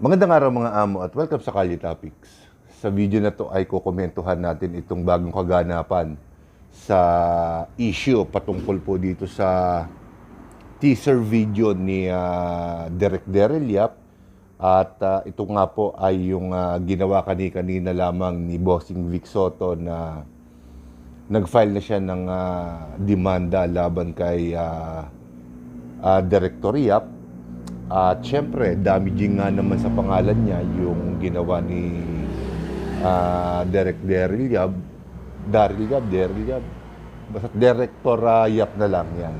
Magandang araw mga amo at welcome sa Kalye Topics. Sa video na to ay kukomentuhan natin itong bagong kaganapan sa issue patungkol po dito sa teaser video ni Direk Daryl Yap at ito nga po ay yung ginawa kanina lamang ni Bossing Vic Soto na nag-file na siya ng demanda laban kay Director Yap. At syempre, damaging nga naman sa pangalan niya yung ginawa ni Daryl Yap. Basta Director Yap na lang yan.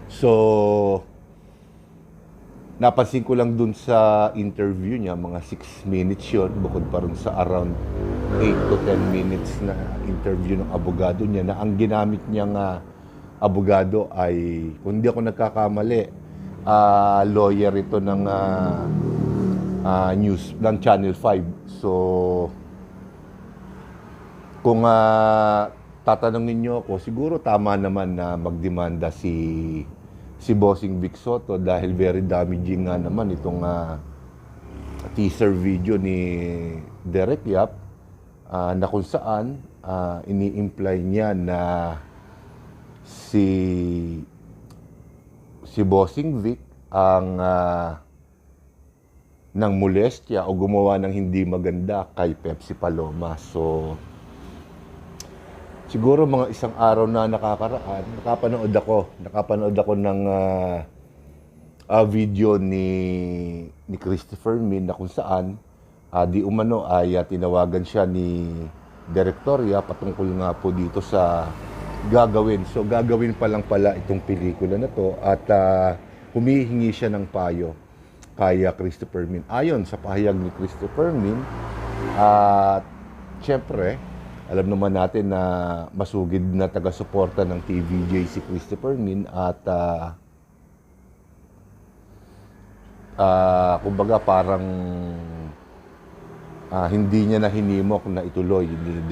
So, napansin ko lang dun sa interview niya, mga 6 minutes yun, bukod pa rin sa around 8 to 10 minutes na interview ng abogado niya, na ang ginamit niyang abogado ay, kung hindi ako nagkakamali, lawyer ito ng news ng Channel 5. So kung tatanungin niyo ako, siguro tama naman na magdemanda si Bossing Vic Soto dahil very damaging nga naman itong teaser video ni Direk Yap na kung saan ini-imply niya na si Bossing Vic ang nang molestya o gumawa ng hindi maganda kay Pepsi Paloma. So, siguro mga isang araw na nakakaraan, nakapanood ako ng video ni Christopher Min na kung saan di umano ay tinawagan siya ni Direktorya patungkol nga po dito sa gagawin. So gagawin pa lang pala itong pelikula na to at humihingi siya ng payo kay Christopher Min. Ayon sa pahayag ni Christopher Min, at syempre, alam naman natin na masugid na taga-suporta ng TVJ si Christopher Min at kumbaga parang hindi niya na hinimok na ituloy ni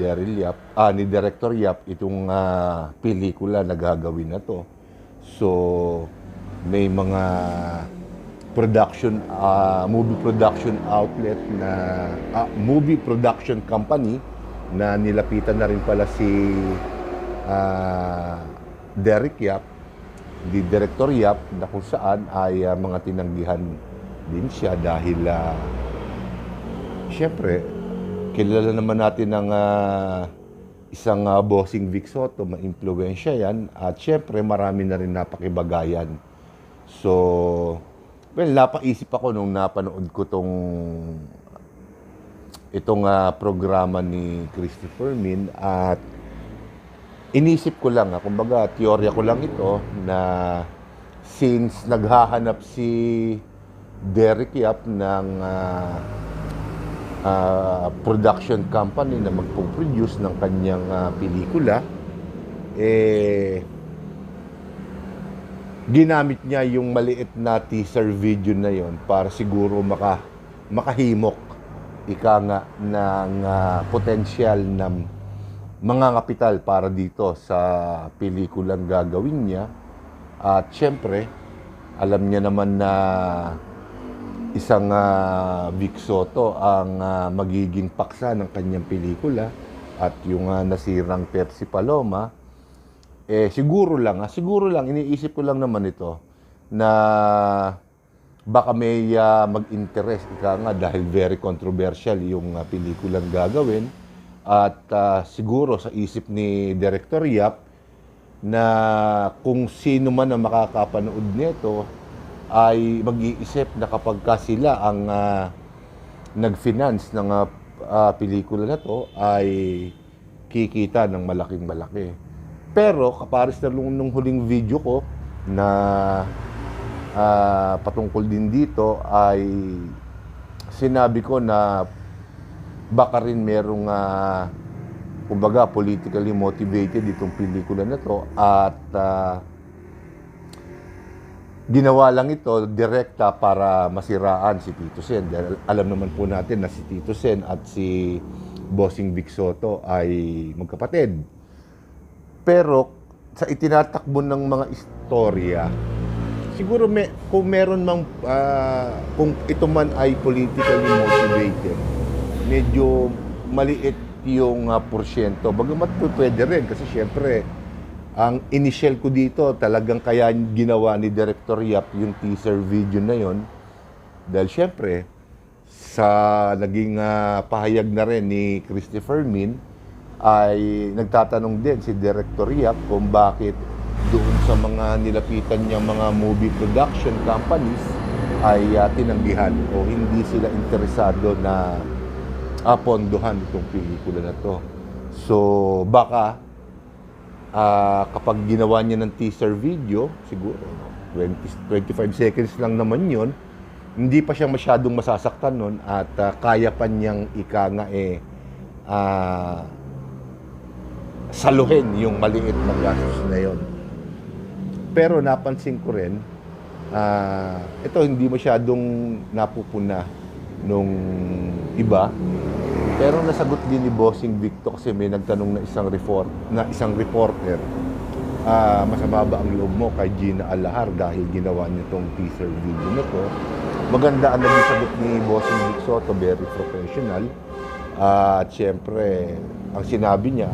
Director Yap itong pelikula na gagawin na to. So may mga movie production outlet na movie production company na nilapitan na rin pala si Direk Yap, di Director Yap, na kung saan ay mga tinanggihan din siya dahil siyempre, kilala naman natin ng isang Bossing Vic Soto, ma-impluwensya yan. At siyempre, marami na rin napakibagayan. So, well, napaisip ako nung napanood ko itong programa ni Christopher Min. At inisip ko lang, kumbaga, teorya ko lang ito, na since naghahanap si Direk Yap ng production company na magpo-produce ng kanyang pelikula, ginamit niya yung maliit na teaser video na yon para siguro makahimok ika nga ng potensyal na mga kapital para dito sa pelikulang gagawin niya. At syempre, alam niya naman na isang Vic Soto ang magiging paksa ng kanyang pelikula at yung nasirang Pepsi Paloma, siguro lang, iniisip ko lang naman ito na baka may mag-interest dahil very controversial yung pelikulang gagawin at siguro sa isip ni Director Yap na kung sino man ang makakapanood nito ay mag-iisip na kapag sila ang nag-finance ng pelikula na to ay kikita ng malaking-malaki. Pero kapares na nung huling video ko na patungkol din dito ay sinabi ko na baka rin merong kumbaga politically motivated itong pelikula na to at ginawa lang ito direkta para masiraan si Tito Sen. Dahil alam naman po natin na si Tito Sen at si Bossing Vic Soto ay magkapatid. Pero sa itinatakbo ng mga istorya, siguro kung meron mang, kung ito man ay politically motivated, medyo maliit yung porsyento. Bagamat pwede rin kasi syempre, ang initial ko dito talagang kaya ginawa ni Director Yap yung teaser video na yon dahil syempre, sa naging pahayag na rin ni Christopher Min, ay nagtatanong din si Director Yap kung bakit doon sa mga nilapitan niyang mga movie production companies ay tinanggihan o hindi sila interesado na pondohan itong pelikula na to. So baka kapag ginawa niya ng teaser video, siguro 25 seconds lang naman yon, hindi pa siya masyadong masasaktan nun at kaya pa niyang saluhin yung maliit na gastos na yon. Pero napansin ko rin, ito hindi masyadong napupuna nung iba. Pero nasagot din ni Bossing Victor kasi may nagtanong na isang reporter, masama ba ang loob mo kay Gina Alahar dahil ginawa niya itong teaser video na to? Maganda ang naging sagot ni Bossing Vic Soto, very professional. At syempre, ang sinabi niya,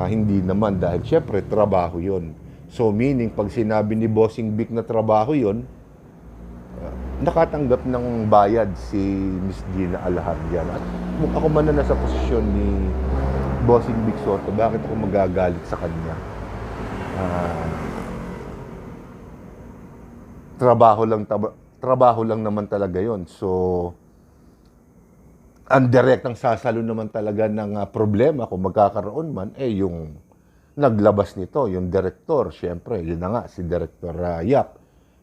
hindi naman dahil syempre trabaho yon. So meaning, pag sinabi ni Bossing Vic na trabaho yon, nakatanggap ng bayad si Miss Gina Alahar diyan. At kung ako man na nasa posisyon ni Bossing Vic Soto, bakit ako magagalit sa kanya? Trabaho lang naman talaga yon. So, ang direktang sasalo naman talaga ng problema kung magkakaroon man, yung naglabas nito, yung director, syempre, yun na nga, si Director Yap.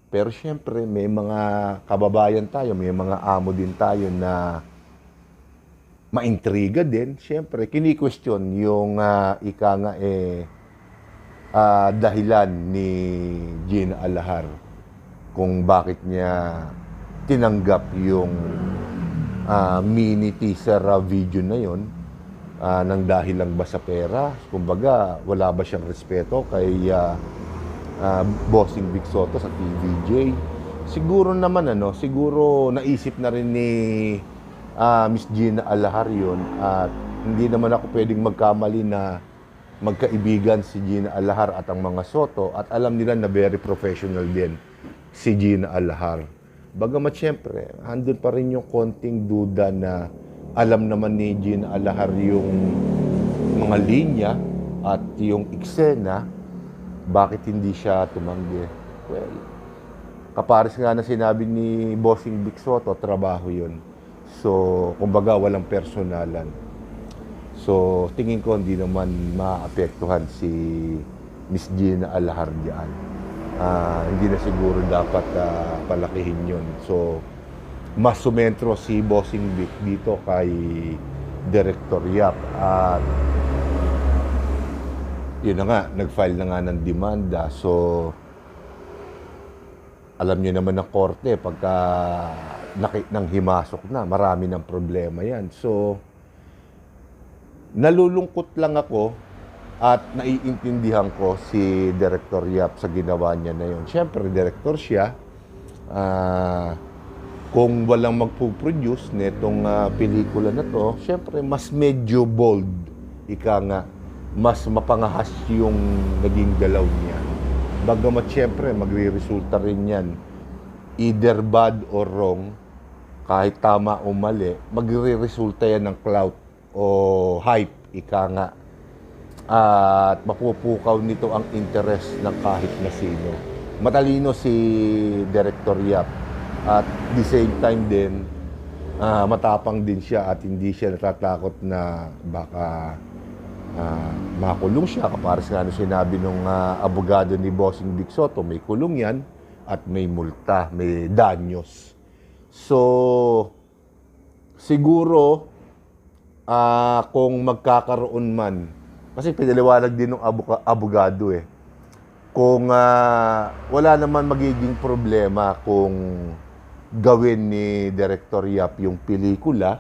Pero syempre, may mga kababayan tayo, may mga amo din tayo na maintriga din. Syempre, kini-question yung dahilan ni Gina Alahar kung bakit niya tinanggap yung mini teaser video na yon nang dahil lang ba sa pera. Kumbaga, wala ba siyang respeto kay Bossing Vic Soto sa TVJ? Siguro naman, siguro naisip na rin ni Miss Gina Alahar yun, at hindi naman ako pwedeng magkamali na magkaibigan si Gina Alahar at ang mga Soto, at alam nila na very professional din si Gina Alahar. Bagamat syempre, andun pa rin yung konting duda na alam naman ni Gina Alahar yung mga linya at yung eksena, bakit hindi siya tumanggi? Well, kapares nga na sinabi ni Bossing Vic Soto, trabaho yun. So, kumbaga, walang personalan. So, tingin ko hindi naman maapektuhan si Miss Gina Alahar diyan. Hindi na siguro dapat palakihin yun. So, mas sumentro si Bossing Vic dito kay Director Yap. At yun na nga, nag-file na nga ng demanda. So, alam niyo naman ng korte, pagka nang himasok na, marami ng problema yan. So, nalulungkot lang ako at naiintindihan ko si Director Yap sa ginawa niya na yun. Siyempre, director siya. Kung walang magpo-produce netong pelikula na to, siyempre, mas medyo bold. Mas mapangahas yung naging galaw niya. Bagamat siyempre, magre-resulta rin yan. Either bad or wrong, kahit tama o mali, magre-resulta yan ng clout o hype, at mapupukaw nito ang interest ng kahit na sino. Matalino si Director Yap. At the same time din, matapang din siya at hindi siya natatakot na baka makulong siya. Kapares nga nung sinabi nung abogado ni Bossing Vic Soto, may kulong yan at may multa, may danyos. So, siguro, kung magkakaroon man, kasi pinaliwanag din ng abogado kung wala naman magiging problema kung gawin ni Director Yap yung pelikula,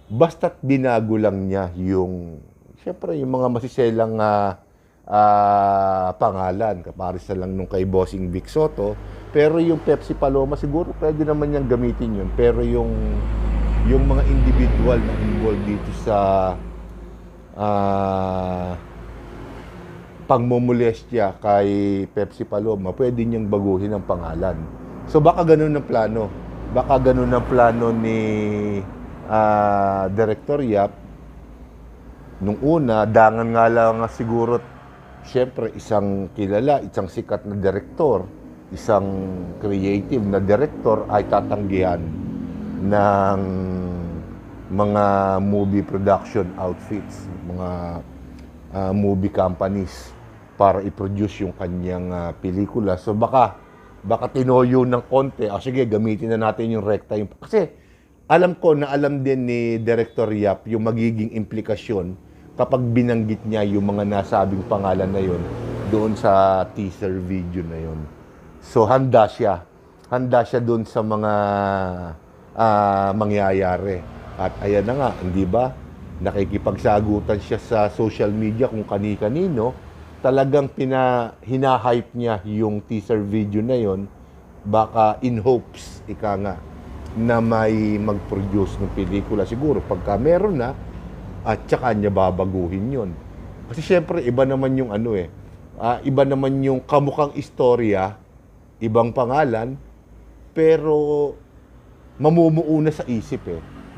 basta't binago lang niya yung, syempre, yung mga masiselang pangalan. Kapares na lang nung kay Bossing Vic Soto. Pero yung Pepsi Paloma, siguro pwede naman niyang gamitin yun. Pero yung mga individual na involved dito sa pangmomolestya kay Pepsi Paloma, pwede niyang baguhin ang pangalan. So baka ganun ang plano. Baka ganun ang plano ni Director Yap. Nung una, dangan nga lang siguro, syempre, isang kilala, isang sikat na direktor, isang creative na direktor ay tatanggihan ng mga movie production outfits, mga movie companies para i-produce yung kanyang pelikula. So baka tinoyo ng konti, sige, gamitin na natin yung rekta. Kasi alam ko na alam din ni Director Yap yung magiging implikasyon kapag binanggit niya yung mga nasabing pangalan na yon doon sa teaser video na yon. So handa siya doon sa mga mangyayari. At ayan na nga, hindi ba? Nakikipagsagutan siya sa social media kung kani-kanino. Talagang hinahype niya yung teaser video na yon, baka in hopes, ika nga, na may mag-produce ng pelikula. Siguro pagka meron na, at saka niya babaguhin yon. Kasi syempre, iba naman yung iba naman yung kamukhang istorya, ibang pangalan, pero mamumuuna sa isip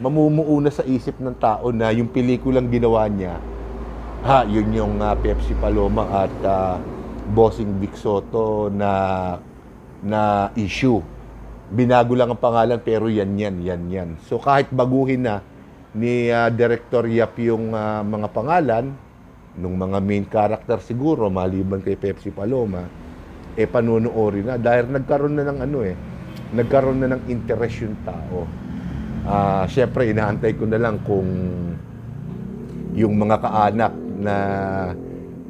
mamumuuna sa isip ng tao na yung pelikulang ginawa niya, yun yung Pepsi Paloma at Bossing Vic Soto na issue. Binago lang ang pangalan pero yan. So kahit baguhin na ni Director Yap yung mga pangalan nung mga main character siguro maliban kay Pepsi Paloma, panunuorin na dahil nagkaroon na ng interest yung tao. Syempre inaantay ko na lang kung yung mga kaanak na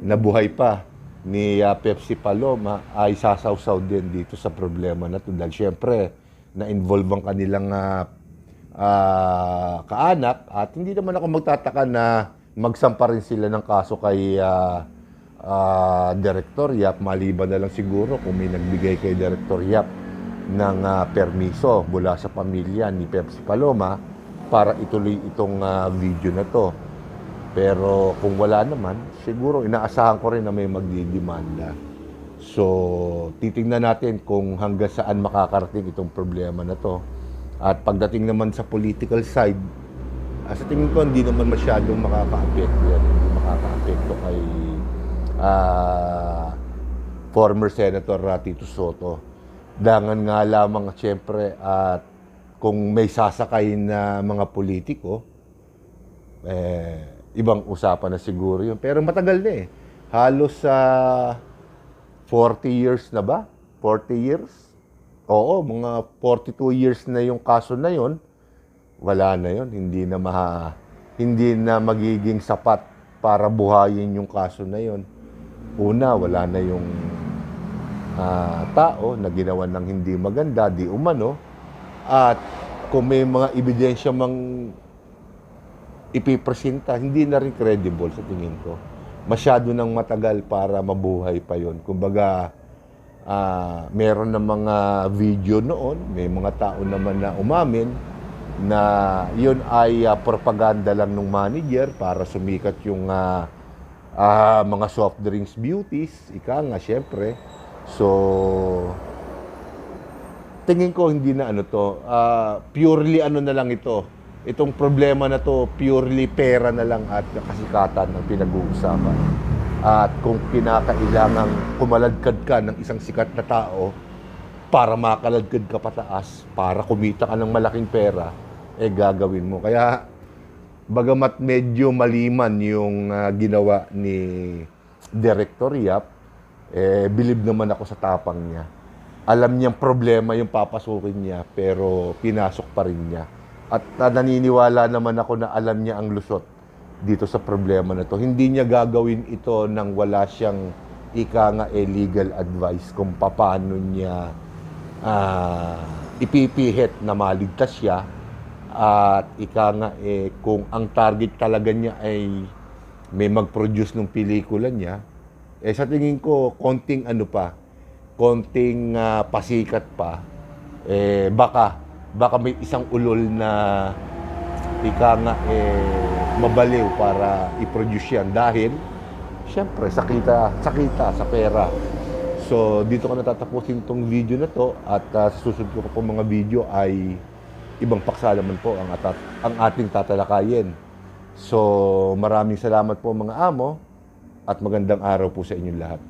nabuhay pa ni Pepsi Paloma ay sasawsaw din dito sa problema na ito. Dahil syempre, na-involve ang kanilang kaanak at hindi naman ako magtataka na magsampa rin sila ng kaso kay Director Yap, maliban na lang siguro kung may nagbigay kay Director Yap ng permiso mula sa pamilya ni Pepsi Paloma para ituloy itong video na to. Pero kung wala naman, siguro inaasahan ko rin na may magdidemanda. So, titingnan natin kung hanggang saan makakarating itong problema na to. At pagdating naman sa political side, sa tingin ko hindi naman masyadong makaka-apekto yan. Hindi makaka-apekto kay former Senator Tito Soto. Dangan nga lamang siyempre at kung may sasakay na mga politiko, ibang usapan na siguro yun. Pero matagal na Halos sa 40 years na ba? 40 years? Oo, mga 42 years na yung kaso na yon. Wala na yon. Hindi na magiging sapat para buhayin yung kaso na yon. Una, wala na yung tao na ginawa ng hindi maganda, di umano. At kung may mga ebidensya mang ipipresenta, hindi na rin credible sa tingin ko. Masyado nang matagal para mabuhay pa yon. Kumbaga, meron na mga video noon, may mga tao naman na umamin na yun ay propaganda lang ng manager para sumikat yung mga soft drinks beauties. Ika nga, syempre. So, tingin ko hindi na purely na lang ito. Itong problema na to, purely pera na lang at kasikatan ng pinag-uusapan. At kung kinakailangang kumaladkad ka ng isang sikat na tao para makaladkad ka pataas, para kumita ka ng malaking pera, gagawin mo. Kaya, bagamat medyo maliman yung ginawa ni Director Yap, believe naman ako sa tapang niya. Alam niyang problema yung papasukin niya, pero pinasok pa rin niya. At naniniwala naman ako na alam niya ang lusot dito sa problema na to. Hindi niya gagawin ito nang wala siyang legal advice kung paano niya ipipihit na maligtas siya. At kung ang target talaga niya ay may mag-produce ng pelikula niya, Eh sa tingin ko, konting ano pa, konting pasikat pa, eh baka may isang ulol na ika nga mabaliw para i-produce yan dahil syempre sakita sa pera. So dito ko natatapusin tong video na to at sa susunod ko pa po mga video ay ibang paksa naman po ang ating tatalakayin. So maraming salamat po mga amo at magandang araw po sa inyong lahat.